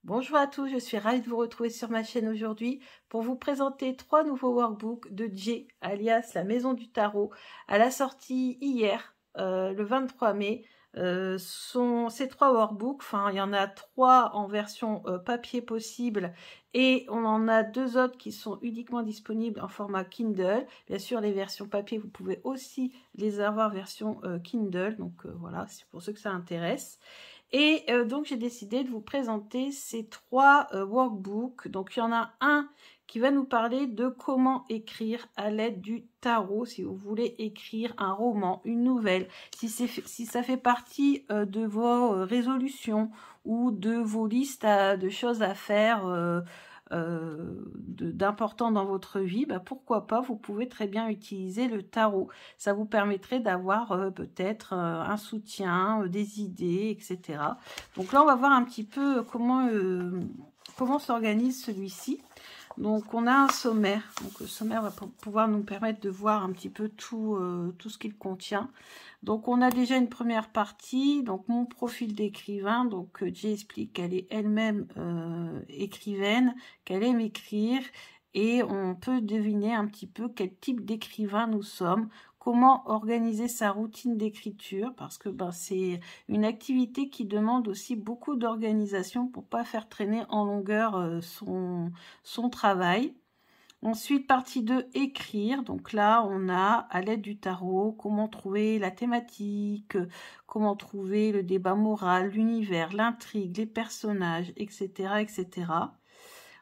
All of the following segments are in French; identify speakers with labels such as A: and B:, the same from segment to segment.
A: Bonjour à tous, je suis ravie de vous retrouver sur ma chaîne aujourd'hui pour vous présenter 3 nouveaux workbooks de Jay, alias la Maison du Tarot, à la sortie hier, le 23 mai. Ces 3 workbooks, enfin il y en a 3 en version papier possible et on en a 2 autres qui sont uniquement disponibles en format Kindle. Bien sûr les versions papier vous pouvez aussi les avoir version Kindle, donc voilà, c'est pour ceux que ça intéresse. Et donc j'ai décidé de vous présenter ces 3 workbooks. Donc il y en a un qui va nous parler de comment écrire à l'aide du tarot, si vous voulez écrire un roman, une nouvelle, si ça fait partie de vos résolutions ou de vos listes de choses à faire d'important dans votre vie, bah pourquoi pas, vous pouvez très bien utiliser le tarot. Ça vous permettrait d'avoir peut-être un soutien, des idées, etc. Donc là, on va voir un petit peu comment s'organise celui-ci. Donc on a un sommaire. Donc le sommaire va pouvoir nous permettre de voir un petit peu tout ce qu'il contient. Donc on a déjà une première partie, donc mon profil d'écrivain. Donc Jay explique qu'elle est elle-même écrivaine, qu'elle aime écrire, et on peut deviner un petit peu quel type d'écrivain nous sommes, comment organiser sa routine d'écriture, parce que c'est une activité qui demande aussi beaucoup d'organisation pour pas faire traîner en longueur son travail. Ensuite, partie 2, écrire. Donc là, on a, à l'aide du tarot, comment trouver la thématique, comment trouver le débat moral, l'univers, l'intrigue, les personnages, etc., etc.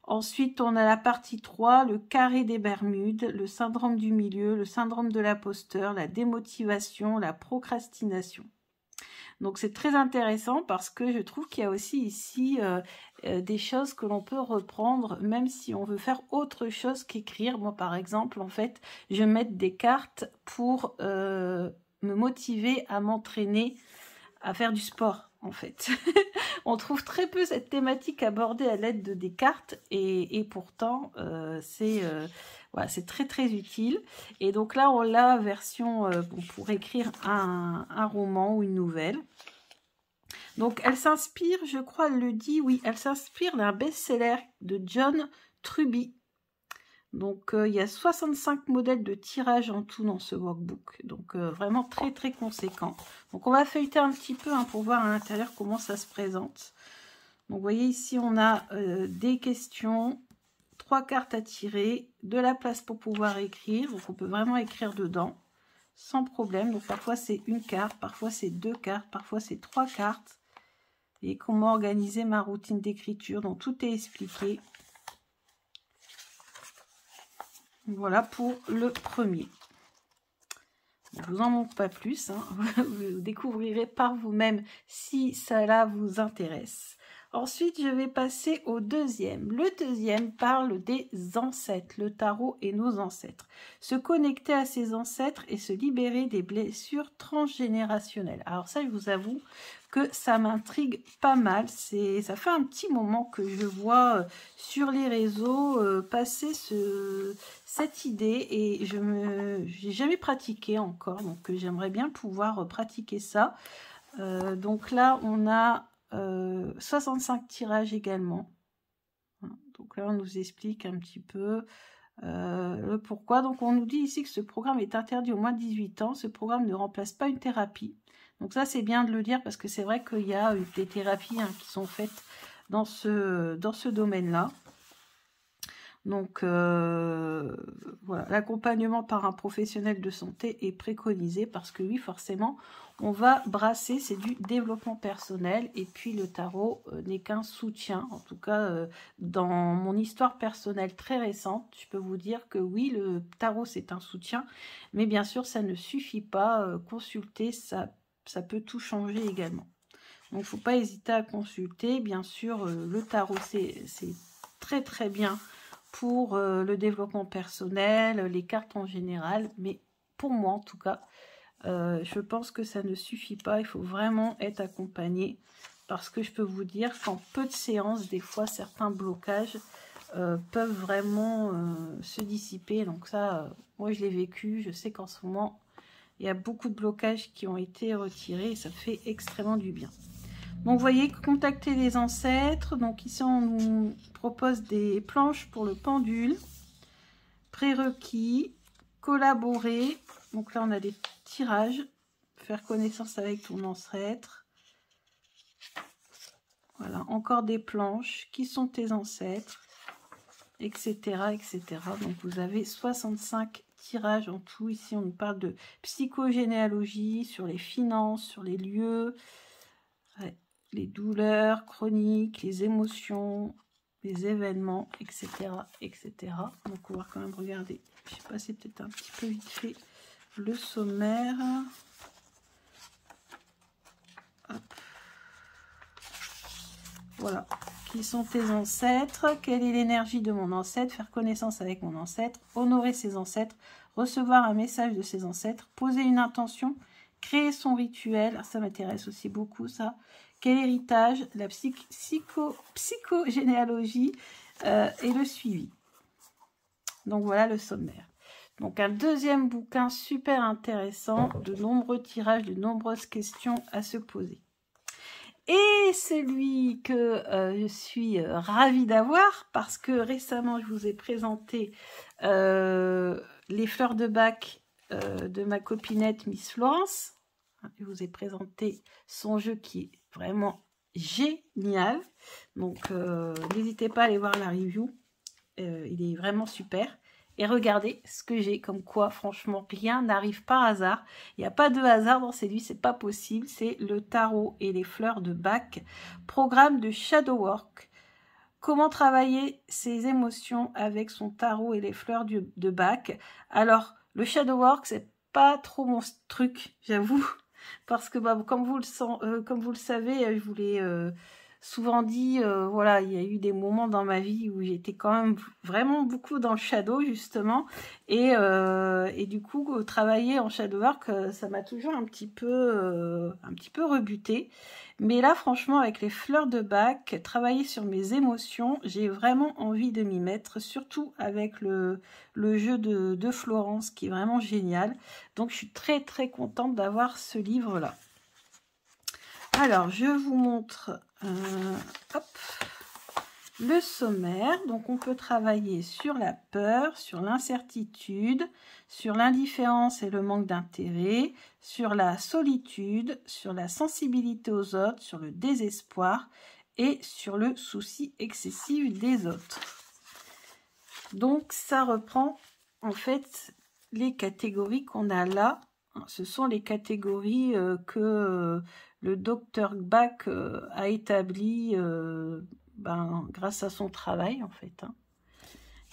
A: Ensuite, on a la partie 3, le carré des Bermudes, le syndrome du milieu, le syndrome de l'imposteur, la démotivation, la procrastination. Donc c'est très intéressant parce que je trouve qu'il y a aussi ici des choses que l'on peut reprendre même si on veut faire autre chose qu'écrire. Moi par exemple, en fait, je vais mettre des cartes pour me motiver à m'entraîner, à faire du sport en fait. On trouve très peu cette thématique abordée à l'aide de des cartes et pourtant voilà, c'est très très utile. Et donc là on l'a version pour écrire un roman ou une nouvelle. Donc elle s'inspire, je crois, elle le dit, oui, elle s'inspire d'un best-seller de John Truby. Donc il y a 65 modèles de tirage en tout dans ce workbook, donc vraiment très très conséquent. Donc on va feuilleter un petit peu pour voir à l'intérieur comment ça se présente. Donc vous voyez ici on a des questions, 3 cartes à tirer, de la place pour pouvoir écrire, donc on peut vraiment écrire dedans sans problème. Donc parfois c'est une carte, parfois c'est 2 cartes, parfois c'est 3 cartes. Et comment organiser ma routine d'écriture, donc tout est expliqué. Voilà pour le premier. Je ne vous en montre pas plus, vous découvrirez par vous-même si cela vous intéresse. Ensuite, je vais passer au deuxième. Le deuxième parle des ancêtres, le tarot et nos ancêtres. Se connecter à ses ancêtres et se libérer des blessures transgénérationnelles. Alors ça, je vous avoue que ça m'intrigue pas mal. Ça fait un petit moment que je vois sur les réseaux passer cette idée et j'ai jamais pratiqué encore. Donc j'aimerais bien pouvoir pratiquer ça. Donc là, on a 65 tirages également. Donc là, on nous explique un petit peu le pourquoi. Donc on nous dit ici que ce programme est interdit aux moins de 18 ans. Ce programme ne remplace pas une thérapie. Donc ça, c'est bien de le dire parce que c'est vrai qu'il y a des thérapies qui sont faites dans ce domaine-là. Donc voilà, l'accompagnement par un professionnel de santé est préconisé parce que oui, forcément, on va brasser, c'est du développement personnel et puis le tarot n'est qu'un soutien. En tout cas, dans mon histoire personnelle très récente, je peux vous dire que oui, le tarot c'est un soutien, mais bien sûr, ça ne suffit pas. Consulter, ça peut tout changer également. Donc, il ne faut pas hésiter à consulter. Bien sûr, le tarot, c'est très très bien pour le développement personnel, les cartes en général, mais pour moi en tout cas, je pense que ça ne suffit pas, il faut vraiment être accompagné, parce que je peux vous dire qu'en peu de séances, des fois, certains blocages peuvent vraiment se dissiper, donc ça, moi je l'ai vécu, je sais qu'en ce moment, il y a beaucoup de blocages qui ont été retirés, et ça fait extrêmement du bien. Donc, vous voyez, contacter les ancêtres. Donc, ici, on nous propose des planches pour le pendule. Prérequis, collaborer. Donc là, on a des tirages. Faire connaissance avec ton ancêtre. Voilà, encore des planches. Qui sont tes ancêtres, etc., etc. Donc, vous avez 65 tirages en tout. Ici, on nous parle de psychogénéalogie, sur les finances, sur les lieux, ouais, les douleurs chroniques, les émotions, les événements, etc., etc. Donc, on va quand même regarder. Je sais pas, c'est peut-être un petit peu vite fait le sommaire. Hop. Voilà. Qui sont tes ancêtres? Quelle est l'énergie de mon ancêtre? Faire connaissance avec mon ancêtre, honorer ses ancêtres, recevoir un message de ses ancêtres, poser une intention, créer son rituel. Ça m'intéresse aussi beaucoup, ça. Quel héritage? La psychogénéalogie et le suivi. Donc voilà le sommaire. Donc un deuxième bouquin super intéressant, de nombreux tirages, de nombreuses questions à se poser. Et celui que je suis ravie d'avoir, parce que récemment je vous ai présenté les fleurs de Bach de ma copinette Miss Florence. Je vous ai présenté son jeu qui est vraiment génial. Donc n'hésitez pas à aller voir la review, il est vraiment super. Et regardez ce que j'ai, comme quoi, franchement, rien n'arrive par hasard. Il n'y a pas de hasard dans ces livres, c'est pas possible. C'est le tarot et les fleurs de Bach. Programme de Shadow Work. Comment travailler ses émotions avec son tarot et les fleurs de Bach. Alors, le Shadow Work, c'est pas trop mon truc, j'avoue. Parce que, bah, comme vous le savez, je vous l'ai souvent dit, voilà, il y a eu des moments dans ma vie où j'étais quand même vraiment beaucoup dans le shadow, justement. Et du coup, travailler en shadow work, ça m'a toujours un petit peu rebuté. Mais là, franchement, avec les fleurs de Bach, travailler sur mes émotions, j'ai vraiment envie de m'y mettre, surtout avec le jeu de Florence, qui est vraiment génial. Donc, je suis très, très contente d'avoir ce livre-là. Alors, je vous montre hop, le sommaire. Donc, on peut travailler sur la peur, sur l'incertitude, sur l'indifférence et le manque d'intérêt, sur la solitude, sur la sensibilité aux autres, sur le désespoir et sur le souci excessif des autres. Donc, ça reprend en fait les catégories qu'on a là. Ce sont les catégories que le docteur Bach a établies grâce à son travail, en fait. Hein.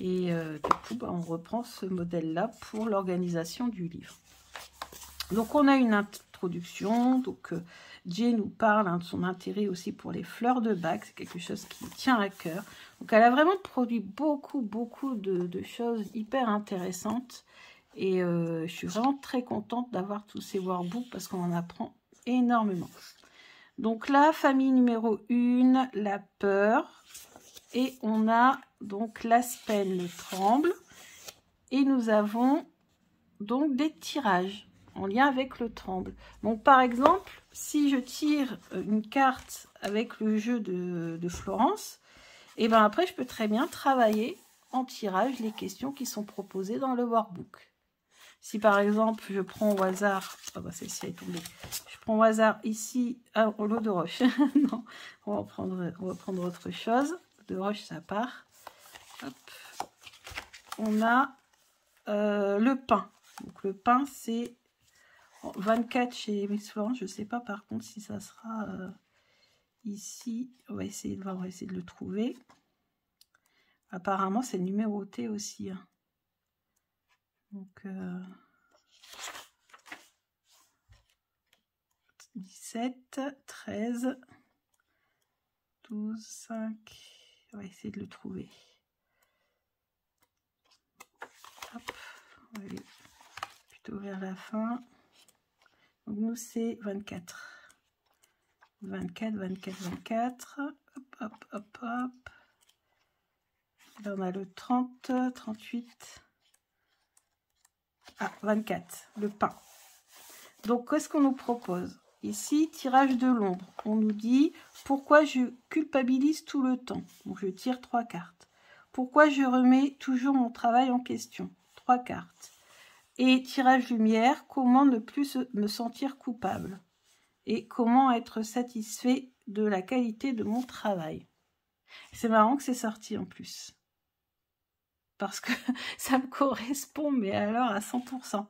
A: Et du coup, on reprend ce modèle-là pour l'organisation du livre. Donc, on a une introduction. Donc, Jay nous parle de son intérêt aussi pour les fleurs de Bach. C'est quelque chose qui tient à cœur. Donc, elle a vraiment produit beaucoup de choses hyper intéressantes. Et je suis vraiment très contente d'avoir tous ces workbooks parce qu'on en apprend énormément. Donc là, famille numéro 1, la peur. Et on a donc l'aspen, le tremble. Et nous avons donc des tirages en lien avec le tremble. Donc par exemple, si je tire une carte avec le jeu de Florence, et bien après je peux très bien travailler en tirage les questions qui sont proposées dans le workbook. Si par exemple je prends au hasard, celle-ci est tombée, je prends au hasard ici, l'eau de roche, non, on va prendre autre chose, de roche ça part, hop. On a le pain, donc le pain c'est 24 chez Miss Florence, je ne sais pas par contre si ça sera ici, on va essayer de voir, on va essayer de le trouver, apparemment c'est numéroté aussi, hein. Donc 17, 13, 12, 5, on va essayer de le trouver. Hop, on va aller plutôt vers la fin. Donc nous c'est 24. 24, 24, 24. Hop, hop, hop, hop. Là on a le 30, 38. Ah, 24, le pain. Donc qu'est-ce qu'on nous propose? Ici, tirage de l'ombre. On nous dit pourquoi je culpabilise tout le temps. Donc, je tire 3 cartes. Pourquoi je remets toujours mon travail en question. 3 cartes. Et tirage lumière, comment ne plus me sentir coupable. Et comment être satisfait de la qualité de mon travail. C'est marrant que c'est sorti en plus. Parce que ça me correspond, mais alors à 100%.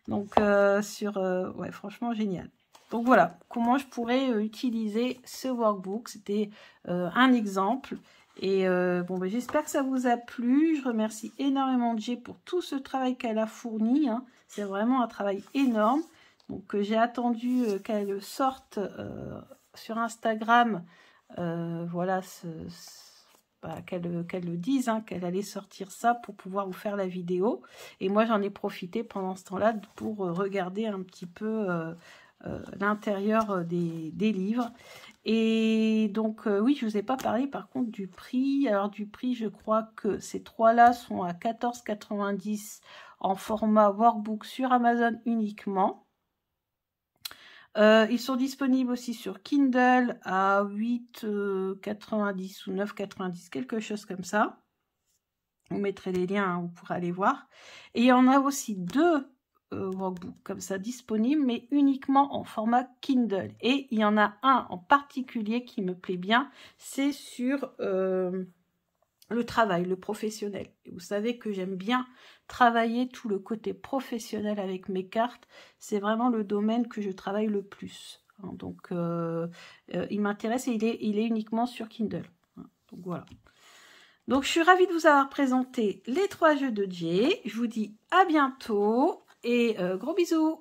A: Donc, ouais, franchement, génial. Donc voilà, comment je pourrais utiliser ce workbook. C'était un exemple. Et bon, ben, j'espère que ça vous a plu. Je remercie énormément Jay pour tout ce travail qu'elle a fourni. Hein. C'est vraiment un travail énorme. Donc j'ai attendu qu'elle sorte sur Instagram. Voilà, qu'elle le dise, hein, qu'elle allait sortir ça pour pouvoir vous faire la vidéo. Et moi, j'en ai profité pendant ce temps-là pour regarder un petit peu l'intérieur des livres. Et donc, oui, je ne vous ai pas parlé par contre du prix. Alors, du prix, je crois que ces trois-là sont à 14,90 € en format workbook sur Amazon uniquement. Ils sont disponibles aussi sur Kindle à 8,90 ou 9,90, quelque chose comme ça. Vous mettrez les liens, hein, vous pourrez aller voir. Et il y en a aussi deux workbooks comme ça disponibles, mais uniquement en format Kindle. Et il y en a un en particulier qui me plaît bien, c'est sur le travail, le professionnel. Et vous savez que j'aime bien travailler tout le côté professionnel avec mes cartes. C'est vraiment le domaine que je travaille le plus. Hein, donc, il m'intéresse et il est uniquement sur Kindle. Hein, donc, voilà. Donc, je suis ravie de vous avoir présenté les 3 jeux de Jay. Je vous dis à bientôt et gros bisous.